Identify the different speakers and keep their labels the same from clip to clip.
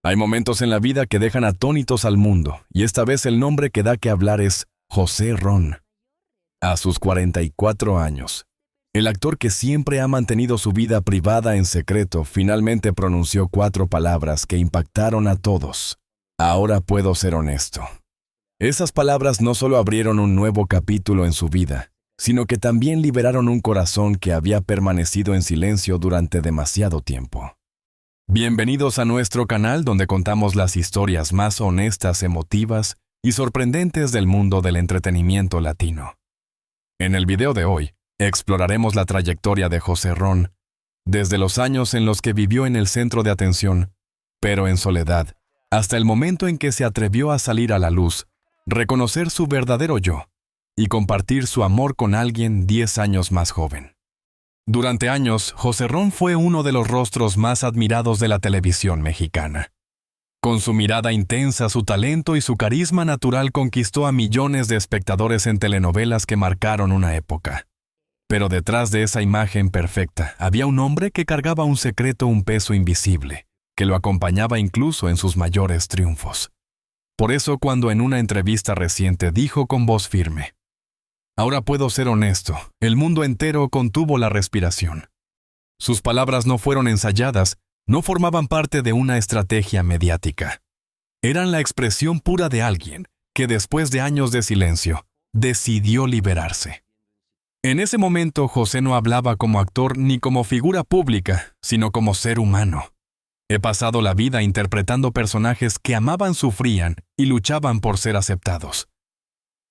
Speaker 1: Hay momentos en la vida que dejan atónitos al mundo, y esta vez el nombre que da que hablar es José Ron. A sus 44 años, el actor que siempre ha mantenido su vida privada en secreto finalmente pronunció 4 palabras que impactaron a todos. Ahora puedo ser honesto. Esas palabras no solo abrieron un nuevo capítulo en su vida, sino que también liberaron un corazón que había permanecido en silencio durante demasiado tiempo. Bienvenidos a nuestro canal donde contamos las historias más honestas, emotivas y sorprendentes del mundo del entretenimiento latino. En el video de hoy, exploraremos la trayectoria de José Ron, desde los años en los que vivió en el centro de atención, pero en soledad, hasta el momento en que se atrevió a salir a la luz, reconocer su verdadero yo y compartir su amor con alguien 10 años más joven. Durante años, José Ron fue uno de los rostros más admirados de la televisión mexicana. Con su mirada intensa, su talento y su carisma natural conquistó a millones de espectadores en telenovelas que marcaron una época. Pero detrás de esa imagen perfecta había un hombre que cargaba un secreto, un peso invisible, que lo acompañaba incluso en sus mayores triunfos. Por eso, cuando en una entrevista reciente dijo con voz firme: "Ahora puedo ser honesto, el mundo entero contuvo la respiración". Sus palabras no fueron ensayadas, no formaban parte de una estrategia mediática. Eran la expresión pura de alguien que después de años de silencio, decidió liberarse. En ese momento, José no hablaba como actor ni como figura pública, sino como ser humano. He pasado la vida interpretando personajes que amaban, sufrían y luchaban por ser aceptados.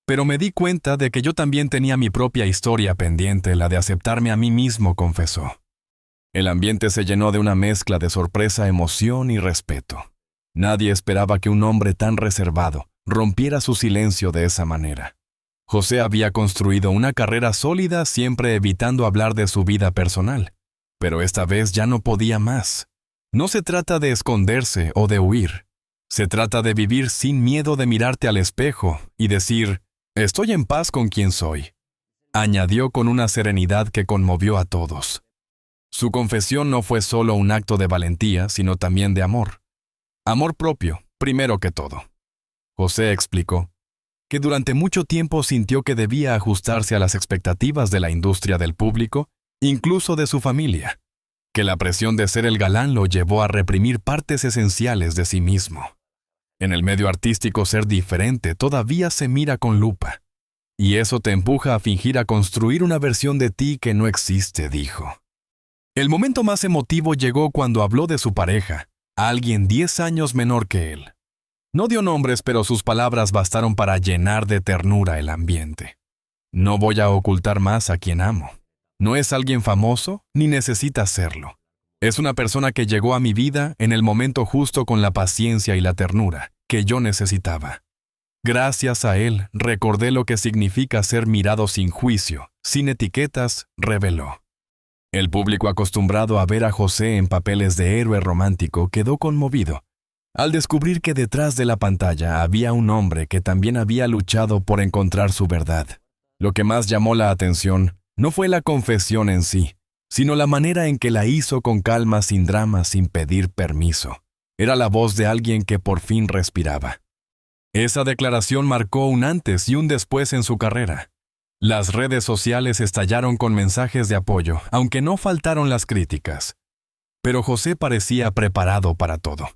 Speaker 1: Pero me di cuenta de que yo también tenía mi propia historia pendiente, la de aceptarme a mí mismo, confesó. El ambiente se llenó de una mezcla de sorpresa, emoción y respeto. Nadie esperaba que un hombre tan reservado rompiera su silencio de esa manera. José había construido una carrera sólida, siempre evitando hablar de su vida personal. Pero esta vez ya no podía más. No se trata de esconderse o de huir. Se trata de vivir sin miedo de mirarte al espejo y decir: "Estoy en paz con quien soy", añadió con una serenidad que conmovió a todos. Su confesión no fue solo un acto de valentía, sino también de amor. Amor propio, primero que todo. José explicó que durante mucho tiempo sintió que debía ajustarse a las expectativas de la industria, del público, incluso de su familia, que la presión de ser el galán lo llevó a reprimir partes esenciales de sí mismo. En el medio artístico, ser diferente todavía se mira con lupa. Y eso te empuja a fingir, a construir una versión de ti que no existe, dijo. El momento más emotivo llegó cuando habló de su pareja, alguien 10 años menor que él. No dio nombres, pero sus palabras bastaron para llenar de ternura el ambiente. "No voy a ocultar más a quien amo. No es alguien famoso, ni necesita serlo. Es una persona que llegó a mi vida en el momento justo, con la paciencia y la ternura que yo necesitaba. Gracias a él recordé lo que significa ser mirado sin juicio, sin etiquetas", reveló. El público, acostumbrado a ver a José en papeles de héroe romántico, quedó conmovido al descubrir que detrás de la pantalla había un hombre que también había luchado por encontrar su verdad. Lo que más llamó la atención no fue la confesión en sí, sino la manera en que la hizo, con calma, sin drama, sin pedir permiso. Era la voz de alguien que por fin respiraba. Esa declaración marcó un antes y un después en su carrera. Las redes sociales estallaron con mensajes de apoyo, aunque no faltaron las críticas. Pero José parecía preparado para todo.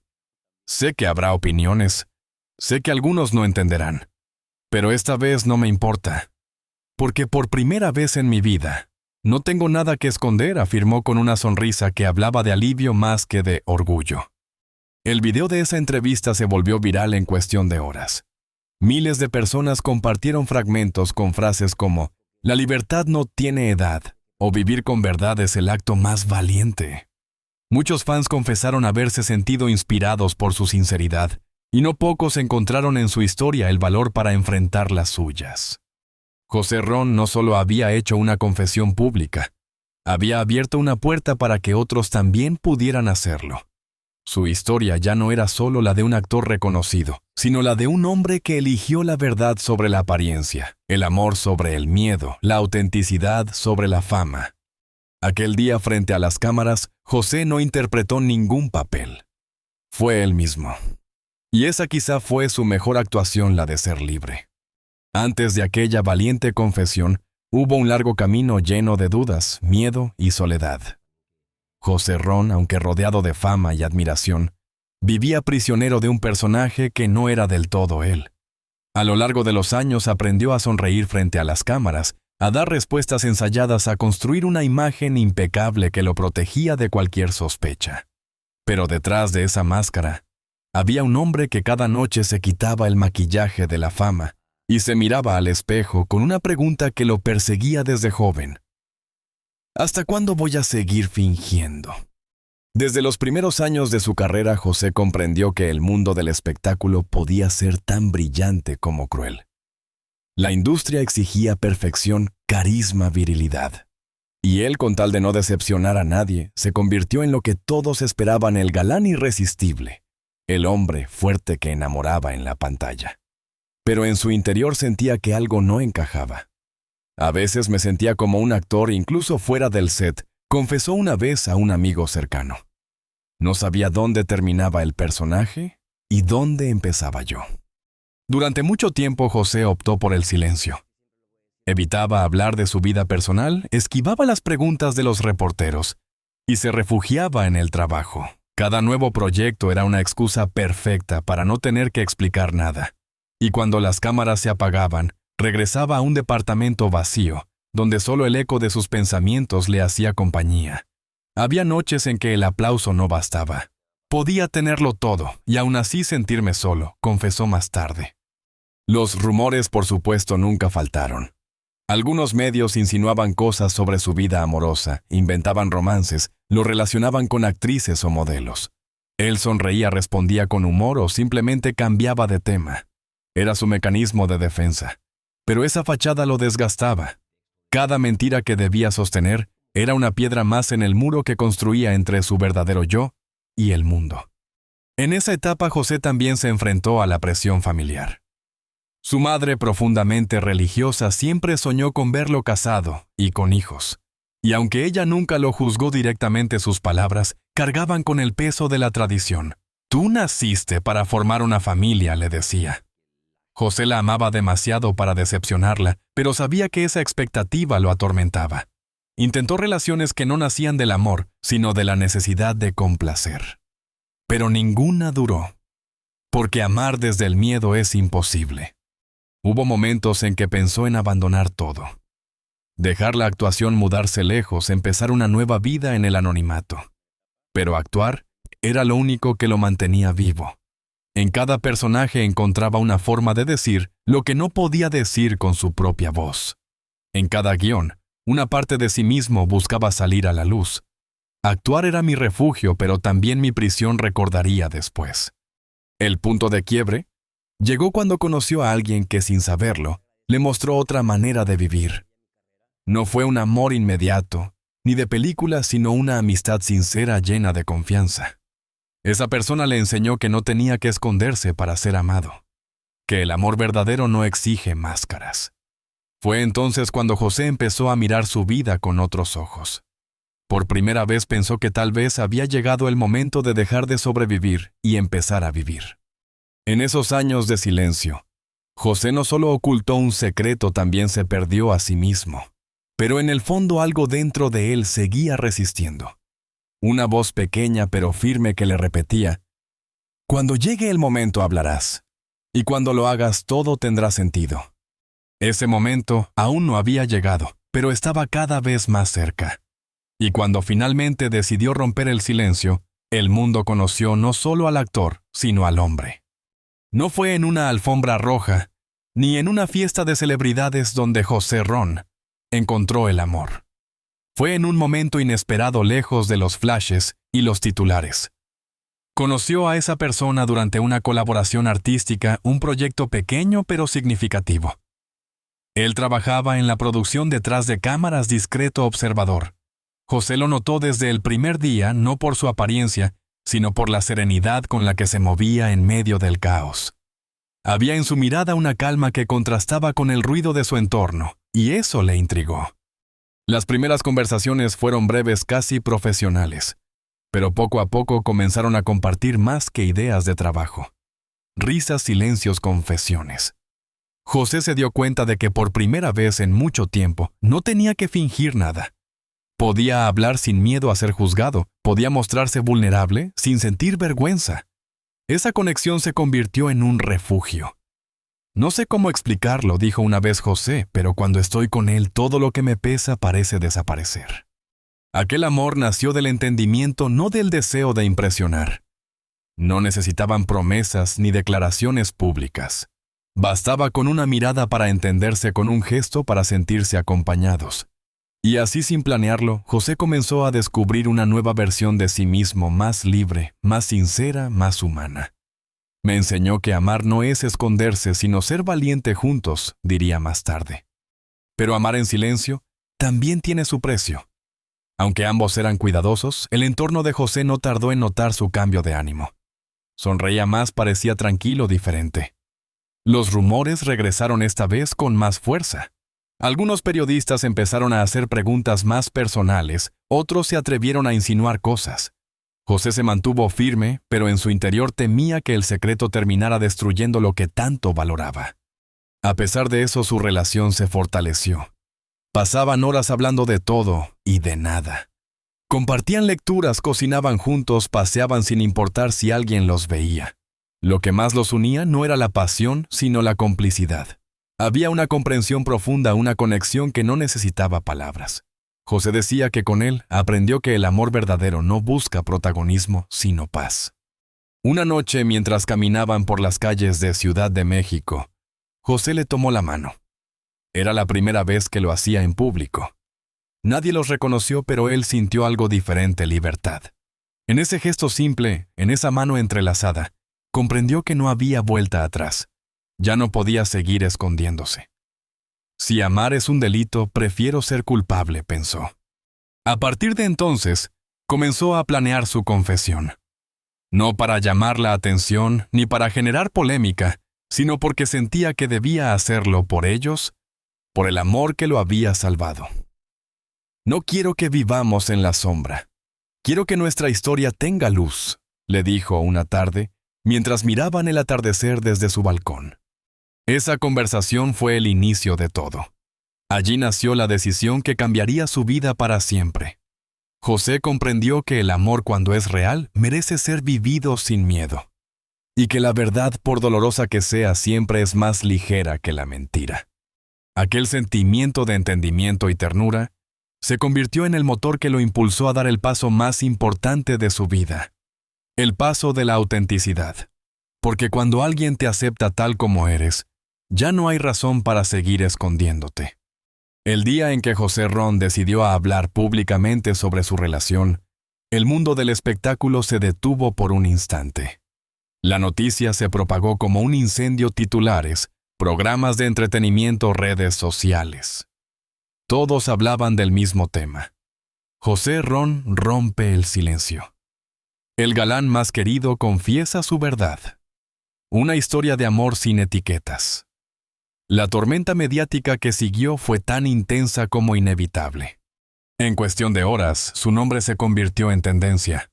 Speaker 1: "Sé que habrá opiniones, sé que algunos no entenderán, pero esta vez no me importa, porque por primera vez en mi vida no tengo nada que esconder", afirmó con una sonrisa que hablaba de alivio más que de orgullo. El video de esa entrevista se volvió viral en cuestión de horas. Miles de personas compartieron fragmentos con frases como "La libertad no tiene edad" o "Vivir con verdad es el acto más valiente". Muchos fans confesaron haberse sentido inspirados por su sinceridad, y no pocos encontraron en su historia el valor para enfrentar las suyas. José Ron no solo había hecho una confesión pública, había abierto una puerta para que otros también pudieran hacerlo. Su historia ya no era solo la de un actor reconocido, sino la de un hombre que eligió la verdad sobre la apariencia, el amor sobre el miedo, la autenticidad sobre la fama. Aquel día, frente a las cámaras, José no interpretó ningún papel. Fue él mismo. Y esa quizá fue su mejor actuación, la de ser libre. Antes de aquella valiente confesión, hubo un largo camino lleno de dudas, miedo y soledad. José Ron, aunque rodeado de fama y admiración, vivía prisionero de un personaje que no era del todo él. A lo largo de los años aprendió a sonreír frente a las cámaras, a dar respuestas ensayadas, a construir una imagen impecable que lo protegía de cualquier sospecha. Pero detrás de esa máscara, había un hombre que cada noche se quitaba el maquillaje de la fama y se miraba al espejo con una pregunta que lo perseguía desde joven. ¿Hasta cuándo voy a seguir fingiendo? Desde los primeros años de su carrera, José comprendió que el mundo del espectáculo podía ser tan brillante como cruel. La industria exigía perfección, carisma, virilidad. Y él, con tal de no decepcionar a nadie, se convirtió en lo que todos esperaban: el galán irresistible, el hombre fuerte que enamoraba en la pantalla. Pero en su interior sentía que algo no encajaba. A veces me sentía como un actor incluso fuera del set, confesó una vez a un amigo cercano. No sabía dónde terminaba el personaje y dónde empezaba yo. Durante mucho tiempo José optó por el silencio. Evitaba hablar de su vida personal, esquivaba las preguntas de los reporteros y se refugiaba en el trabajo. Cada nuevo proyecto era una excusa perfecta para no tener que explicar nada. Y cuando las cámaras se apagaban, regresaba a un departamento vacío, donde solo el eco de sus pensamientos le hacía compañía. Había noches en que el aplauso no bastaba. Podía tenerlo todo y aún así sentirme solo, confesó más tarde. Los rumores, por supuesto, nunca faltaron. Algunos medios insinuaban cosas sobre su vida amorosa, inventaban romances, lo relacionaban con actrices o modelos. Él sonreía, respondía con humor o simplemente cambiaba de tema. Era su mecanismo de defensa. Pero esa fachada lo desgastaba. Cada mentira que debía sostener era una piedra más en el muro que construía entre su verdadero yo y el mundo. En esa etapa José también se enfrentó a la presión familiar. Su madre, profundamente religiosa, siempre soñó con verlo casado y con hijos. Y aunque ella nunca lo juzgó directamente, sus palabras cargaban con el peso de la tradición. «Tú naciste para formar una familia», le decía. José la amaba demasiado para decepcionarla, pero sabía que esa expectativa lo atormentaba. Intentó relaciones que no nacían del amor, sino de la necesidad de complacer. Pero ninguna duró, porque amar desde el miedo es imposible. Hubo momentos en que pensó en abandonar todo. Dejar la actuación, mudarse lejos, empezar una nueva vida en el anonimato. Pero actuar era lo único que lo mantenía vivo. En cada personaje encontraba una forma de decir lo que no podía decir con su propia voz. En cada guión, una parte de sí mismo buscaba salir a la luz. Actuar era mi refugio, pero también mi prisión, recordaría después. El punto de quiebre llegó cuando conoció a alguien que, sin saberlo, le mostró otra manera de vivir. No fue un amor inmediato, ni de película, sino una amistad sincera, llena de confianza. Esa persona le enseñó que no tenía que esconderse para ser amado, que el amor verdadero no exige máscaras. Fue entonces cuando José empezó a mirar su vida con otros ojos. Por primera vez pensó que tal vez había llegado el momento de dejar de sobrevivir y empezar a vivir. En esos años de silencio, José no solo ocultó un secreto, también se perdió a sí mismo. Pero en el fondo algo dentro de él seguía resistiendo. Una voz pequeña pero firme que le repetía: «Cuando llegue el momento hablarás, y cuando lo hagas todo tendrá sentido». Ese momento aún no había llegado, pero estaba cada vez más cerca. Y cuando finalmente decidió romper el silencio, el mundo conoció no solo al actor, sino al hombre. No fue en una alfombra roja, ni en una fiesta de celebridades donde José Ron encontró el amor. Fue en un momento inesperado, lejos de los flashes y los titulares. Conoció a esa persona durante una colaboración artística, un proyecto pequeño pero significativo. Él trabajaba en la producción detrás de cámaras, discreto observador. José lo notó desde el primer día, no por su apariencia, sino por la serenidad con la que se movía en medio del caos. Había en su mirada una calma que contrastaba con el ruido de su entorno, y eso le intrigó. Las primeras conversaciones fueron breves, casi profesionales. Pero poco a poco comenzaron a compartir más que ideas de trabajo. Risas, silencios, confesiones. José se dio cuenta de que por primera vez en mucho tiempo no tenía que fingir nada. Podía hablar sin miedo a ser juzgado, podía mostrarse vulnerable sin sentir vergüenza. Esa conexión se convirtió en un refugio. No sé cómo explicarlo, dijo una vez José, pero cuando estoy con él todo lo que me pesa parece desaparecer. Aquel amor nació del entendimiento, no del deseo de impresionar. No necesitaban promesas ni declaraciones públicas. Bastaba con una mirada para entenderse, con un gesto para sentirse acompañados. Y así, sin planearlo, José comenzó a descubrir una nueva versión de sí mismo, más libre, más sincera, más humana. Me enseñó que amar no es esconderse, sino ser valiente juntos, diría más tarde. Pero amar en silencio también tiene su precio. Aunque ambos eran cuidadosos, el entorno de José no tardó en notar su cambio de ánimo. Sonreía más, parecía tranquilo, diferente. Los rumores regresaron esta vez con más fuerza. Algunos periodistas empezaron a hacer preguntas más personales, otros se atrevieron a insinuar cosas. José se mantuvo firme, pero en su interior temía que el secreto terminara destruyendo lo que tanto valoraba. A pesar de eso, su relación se fortaleció. Pasaban horas hablando de todo y de nada. Compartían lecturas, cocinaban juntos, paseaban sin importar si alguien los veía. Lo que más los unía no era la pasión, sino la complicidad. Había una comprensión profunda, una conexión que no necesitaba palabras. José decía que con él aprendió que el amor verdadero no busca protagonismo, sino paz. Una noche, mientras caminaban por las calles de Ciudad de México, José le tomó la mano. Era la primera vez que lo hacía en público. Nadie los reconoció, pero él sintió algo diferente: libertad. En ese gesto simple, en esa mano entrelazada, comprendió que no había vuelta atrás. Ya no podía seguir escondiéndose. Si amar es un delito, prefiero ser culpable, pensó. A partir de entonces, comenzó a planear su confesión. No para llamar la atención ni para generar polémica, sino porque sentía que debía hacerlo por ellos, por el amor que lo había salvado. No quiero que vivamos en la sombra. Quiero que nuestra historia tenga luz, le dijo una tarde, mientras miraban el atardecer desde su balcón. Esa conversación fue el inicio de todo. Allí nació la decisión que cambiaría su vida para siempre. José comprendió que el amor, cuando es real, merece ser vivido sin miedo. Y que la verdad, por dolorosa que sea, siempre es más ligera que la mentira. Aquel sentimiento de entendimiento y ternura se convirtió en el motor que lo impulsó a dar el paso más importante de su vida. El paso de la autenticidad. Porque cuando alguien te acepta tal como eres, ya no hay razón para seguir escondiéndote. El día en que José Ron decidió hablar públicamente sobre su relación, el mundo del espectáculo se detuvo por un instante. La noticia se propagó como un incendio: titulares, programas de entretenimiento, redes sociales. Todos hablaban del mismo tema. José Ron rompe el silencio. El galán más querido confiesa su verdad. Una historia de amor sin etiquetas. La tormenta mediática que siguió fue tan intensa como inevitable. En cuestión de horas, su nombre se convirtió en tendencia.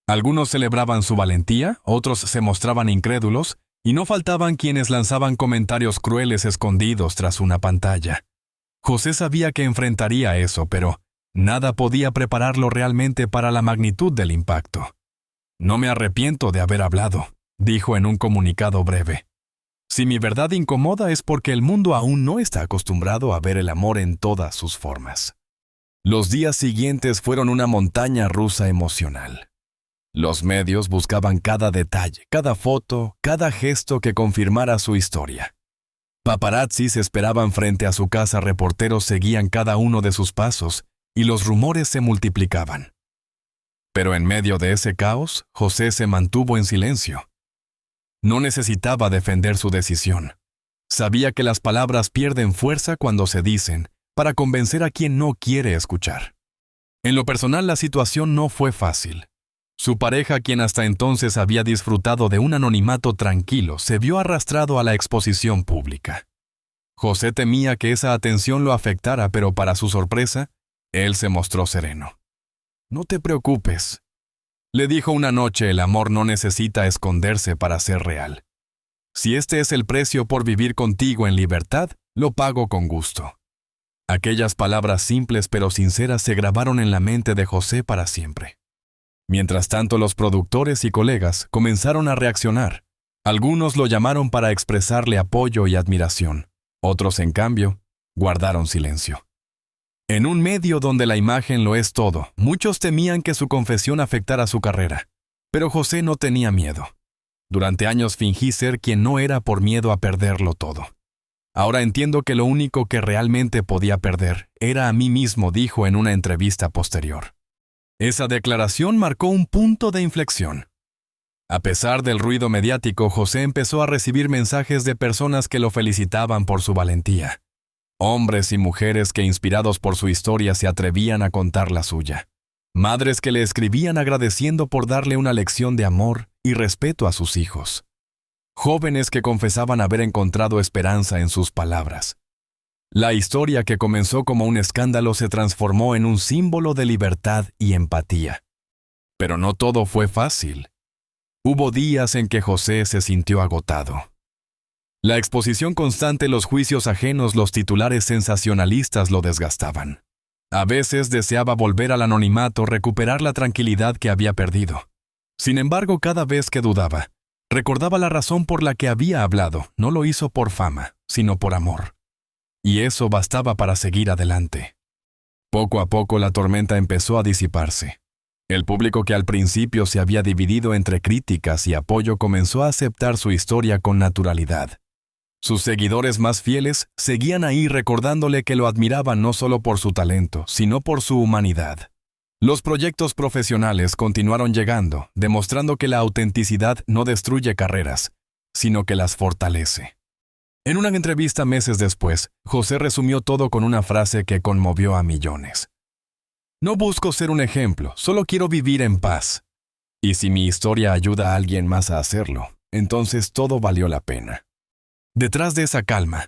Speaker 1: Algunos celebraban su valentía, otros se mostraban incrédulos, y no faltaban quienes lanzaban comentarios crueles escondidos tras una pantalla. José sabía que enfrentaría eso, pero nada podía prepararlo realmente para la magnitud del impacto. No me arrepiento de haber hablado, dijo en un comunicado breve. Si mi verdad incomoda es porque el mundo aún no está acostumbrado a ver el amor en todas sus formas. Los días siguientes fueron una montaña rusa emocional. Los medios buscaban cada detalle, cada foto, cada gesto que confirmara su historia. Paparazzis esperaban frente a su casa, reporteros seguían cada uno de sus pasos y los rumores se multiplicaban. Pero en medio de ese caos, José se mantuvo en silencio. No necesitaba defender su decisión. Sabía que las palabras pierden fuerza cuando se dicen, para convencer a quien no quiere escuchar. En lo personal, la situación no fue fácil. Su pareja, quien hasta entonces había disfrutado de un anonimato tranquilo, se vio arrastrado a la exposición pública. José temía que esa atención lo afectara, pero para su sorpresa, él se mostró sereno. No te preocupes. Le dijo una noche: el amor no necesita esconderse para ser real. Si este es el precio por vivir contigo en libertad, lo pago con gusto. Aquellas palabras simples pero sinceras se grabaron en la mente de José para siempre. Mientras tanto, los productores y colegas comenzaron a reaccionar. Algunos lo llamaron para expresarle apoyo y admiración. Otros, en cambio, guardaron silencio. En un medio donde la imagen lo es todo, muchos temían que su confesión afectara su carrera. Pero José no tenía miedo. Durante años fingí ser quien no era por miedo a perderlo todo. Ahora entiendo que lo único que realmente podía perder era a mí mismo, dijo en una entrevista posterior. Esa declaración marcó un punto de inflexión. A pesar del ruido mediático, José empezó a recibir mensajes de personas que lo felicitaban por su valentía. Hombres y mujeres que, inspirados por su historia, se atrevían a contar la suya. Madres que le escribían agradeciendo por darle una lección de amor y respeto a sus hijos. Jóvenes que confesaban haber encontrado esperanza en sus palabras. La historia, que comenzó como un escándalo, se transformó en un símbolo de libertad y empatía. Pero no todo fue fácil. Hubo días en que José se sintió agotado. La exposición constante, los juicios ajenos, los titulares sensacionalistas lo desgastaban. A veces deseaba volver al anonimato, recuperar la tranquilidad que había perdido. Sin embargo, cada vez que dudaba, recordaba la razón por la que había hablado. No lo hizo por fama, sino por amor. Y eso bastaba para seguir adelante. Poco a poco la tormenta empezó a disiparse. El público, que al principio se había dividido entre críticas y apoyo, comenzó a aceptar su historia con naturalidad. Sus seguidores más fieles seguían ahí, recordándole que lo admiraban no solo por su talento, sino por su humanidad. Los proyectos profesionales continuaron llegando, demostrando que la autenticidad no destruye carreras, sino que las fortalece. En una entrevista meses después, José resumió todo con una frase que conmovió a millones. No busco ser un ejemplo, solo quiero vivir en paz. Y si mi historia ayuda a alguien más a hacerlo, entonces todo valió la pena. Detrás de esa calma,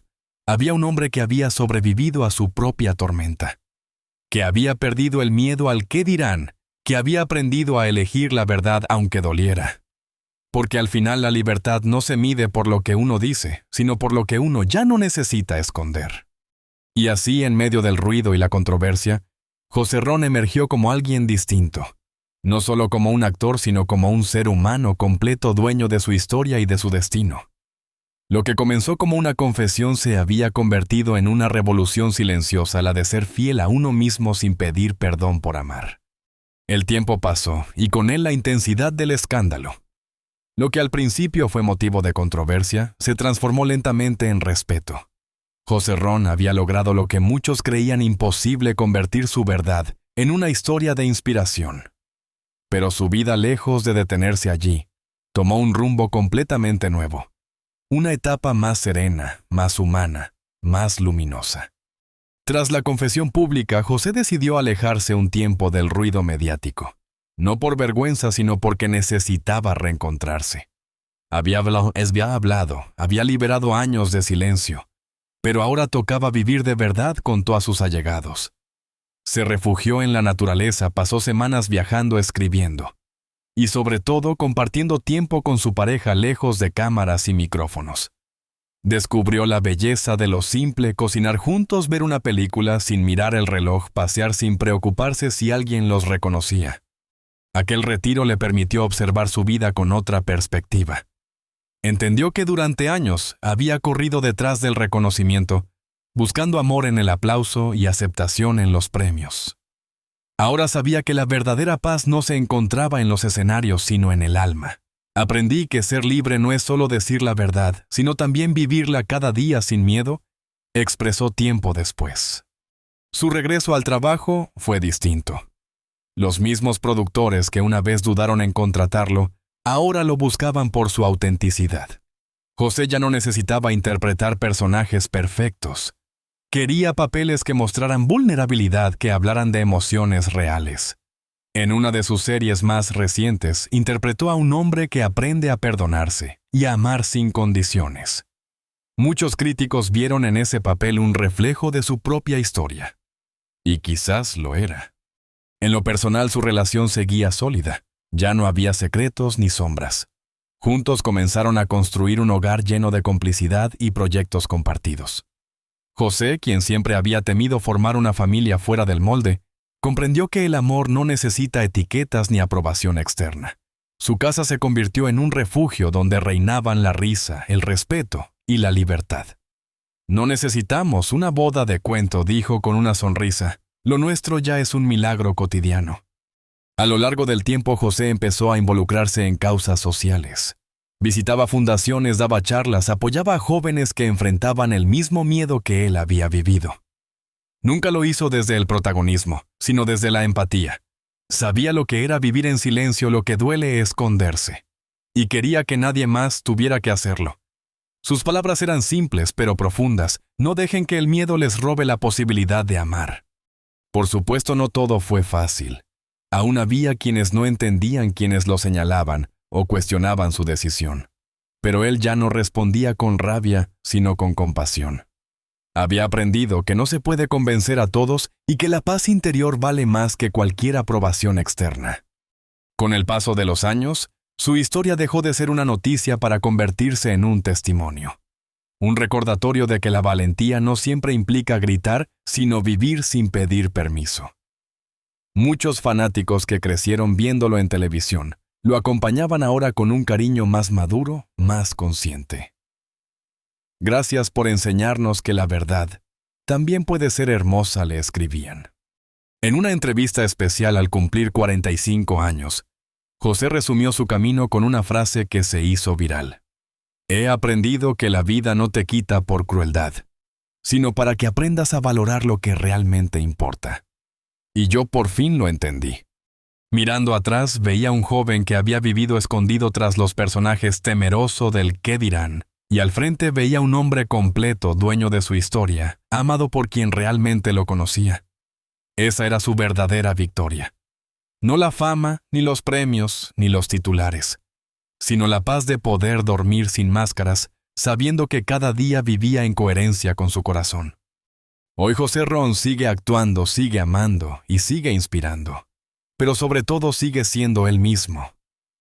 Speaker 1: había un hombre que había sobrevivido a su propia tormenta, que había perdido el miedo al qué dirán, que había aprendido a elegir la verdad aunque doliera. Porque al final la libertad no se mide por lo que uno dice, sino por lo que uno ya no necesita esconder. Y así, en medio del ruido y la controversia, José Ron emergió como alguien distinto. No solo como un actor, sino como un ser humano completo, dueño de su historia y de su destino. Lo que comenzó como una confesión se había convertido en una revolución silenciosa, la de ser fiel a uno mismo sin pedir perdón por amar. El tiempo pasó, y con él la intensidad del escándalo. Lo que al principio fue motivo de controversia, se transformó lentamente en respeto. José Ron había logrado lo que muchos creían imposible: convertir su verdad en una historia de inspiración. Pero su vida, lejos de detenerse allí, tomó un rumbo completamente nuevo. Una etapa más serena, más humana, más luminosa. Tras la confesión pública, José decidió alejarse un tiempo del ruido mediático. No por vergüenza, sino porque necesitaba reencontrarse. Había hablado, había liberado años de silencio, pero ahora tocaba vivir de verdad con todos sus allegados. Se refugió en la naturaleza, pasó semanas viajando, escribiendo, y sobre todo compartiendo tiempo con su pareja, lejos de cámaras y micrófonos. Descubrió la belleza de lo simple: cocinar juntos, ver una película sin mirar el reloj, pasear sin preocuparse si alguien los reconocía. Aquel retiro le permitió observar su vida con otra perspectiva. Entendió que durante años había corrido detrás del reconocimiento, buscando amor en el aplauso y aceptación en los premios. Ahora sabía que la verdadera paz no se encontraba en los escenarios, sino en el alma. Aprendí que ser libre no es solo decir la verdad, sino también vivirla cada día sin miedo, expresó tiempo después. Su regreso al trabajo fue distinto. Los mismos productores que una vez dudaron en contratarlo, ahora lo buscaban por su autenticidad. José ya no necesitaba interpretar personajes perfectos. Quería papeles que mostraran vulnerabilidad, que hablaran de emociones reales. En una de sus series más recientes, interpretó a un hombre que aprende a perdonarse y a amar sin condiciones. Muchos críticos vieron en ese papel un reflejo de su propia historia. Y quizás lo era. En lo personal, su relación seguía sólida. Ya no había secretos ni sombras. Juntos comenzaron a construir un hogar lleno de complicidad y proyectos compartidos. José, quien siempre había temido formar una familia fuera del molde, comprendió que el amor no necesita etiquetas ni aprobación externa. Su casa se convirtió en un refugio donde reinaban la risa, el respeto y la libertad. No necesitamos una boda de cuento, dijo con una sonrisa. Lo nuestro ya es un milagro cotidiano. A lo largo del tiempo, José empezó a involucrarse en causas sociales. Visitaba fundaciones, daba charlas, apoyaba a jóvenes que enfrentaban el mismo miedo que él había vivido. Nunca lo hizo desde el protagonismo, sino desde la empatía. Sabía lo que era vivir en silencio, lo que duele esconderse. Y quería que nadie más tuviera que hacerlo. Sus palabras eran simples pero profundas. No dejen que el miedo les robe la posibilidad de amar. Por supuesto, no todo fue fácil. Aún había quienes no entendían, quienes lo señalaban o cuestionaban su decisión. Pero él ya no respondía con rabia, sino con compasión. Había aprendido que no se puede convencer a todos y que la paz interior vale más que cualquier aprobación externa. Con el paso de los años, su historia dejó de ser una noticia para convertirse en un testimonio. Un recordatorio de que la valentía no siempre implica gritar, sino vivir sin pedir permiso. Muchos fanáticos que crecieron viéndolo en televisión lo acompañaban ahora con un cariño más maduro, más consciente. Gracias por enseñarnos que la verdad también puede ser hermosa, le escribían. En una entrevista especial al cumplir 45 años, José resumió su camino con una frase que se hizo viral. He aprendido que la vida no te quita por crueldad, sino para que aprendas a valorar lo que realmente importa. Y yo por fin lo entendí. Mirando atrás, veía a un joven que había vivido escondido tras los personajes, temeroso del qué dirán, y al frente veía a un hombre completo, dueño de su historia, amado por quien realmente lo conocía. Esa era su verdadera victoria. No la fama, ni los premios, ni los titulares, sino la paz de poder dormir sin máscaras, sabiendo que cada día vivía en coherencia con su corazón. Hoy José Ron sigue actuando, sigue amando y sigue inspirando, pero sobre todo sigue siendo él mismo.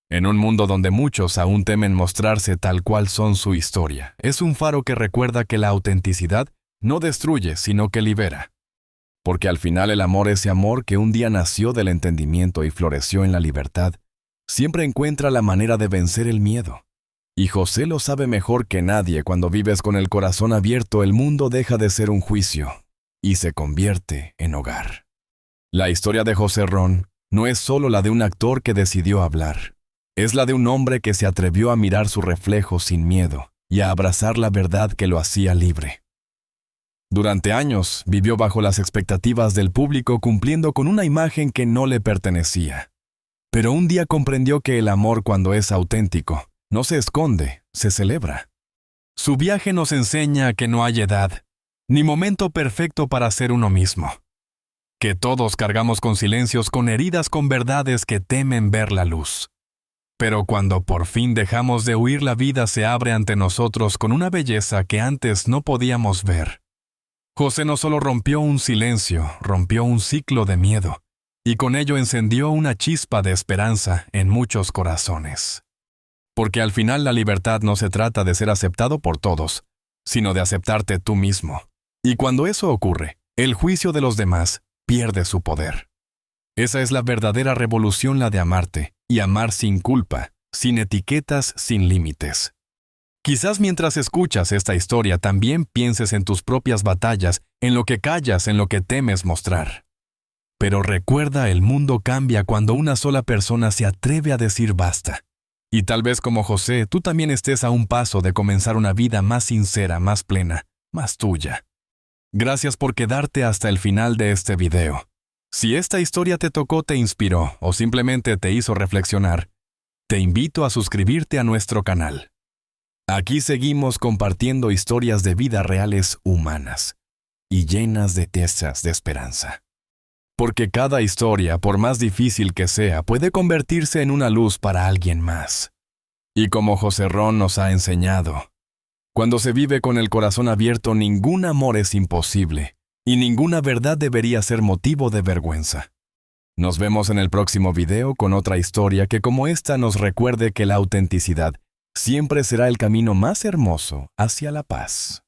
Speaker 1: En un mundo donde muchos aún temen mostrarse tal cual son su historia, es un faro que recuerda que la autenticidad no destruye, sino que libera. Porque al final el amor, ese amor que un día nació del entendimiento y floreció en la libertad, siempre encuentra la manera de vencer el miedo. Y José lo sabe mejor que nadie. Cuando vives con el corazón abierto, el mundo deja de ser un juicio y se convierte en hogar. La historia de José Ron no es solo la de un actor que decidió hablar. Es la de un hombre que se atrevió a mirar su reflejo sin miedo y a abrazar la verdad que lo hacía libre. Durante años vivió bajo las expectativas del público, cumpliendo con una imagen que no le pertenecía. Pero un día comprendió que el amor, cuando es auténtico, no se esconde, se celebra. Su viaje nos enseña que no hay edad, ni momento perfecto para ser uno mismo. Que todos cargamos con silencios, con heridas, con verdades que temen ver la luz. Pero cuando por fin dejamos de huir, la vida se abre ante nosotros con una belleza que antes no podíamos ver. José no solo rompió un silencio, rompió un ciclo de miedo, y con ello encendió una chispa de esperanza en muchos corazones. Porque al final la libertad no se trata de ser aceptado por todos, sino de aceptarte tú mismo. Y cuando eso ocurre, el juicio de los demás pierde su poder. Esa es la verdadera revolución, la de amarte, y amar sin culpa, sin etiquetas, sin límites. Quizás mientras escuchas esta historia también pienses en tus propias batallas, en lo que callas, en lo que temes mostrar. Pero recuerda, el mundo cambia cuando una sola persona se atreve a decir basta. Y tal vez como José, tú también estés a un paso de comenzar una vida más sincera, más plena, más tuya. Gracias por quedarte hasta el final de este video. Si esta historia te tocó, te inspiró o simplemente te hizo reflexionar, te invito a suscribirte a nuestro canal. Aquí seguimos compartiendo historias de vida reales humanas y llenas de tezas de esperanza. Porque cada historia, por más difícil que sea, puede convertirse en una luz para alguien más. Y como José Ron nos ha enseñado, cuando se vive con el corazón abierto, ningún amor es imposible y ninguna verdad debería ser motivo de vergüenza. Nos vemos en el próximo video con otra historia que como esta nos recuerde que la autenticidad siempre será el camino más hermoso hacia la paz.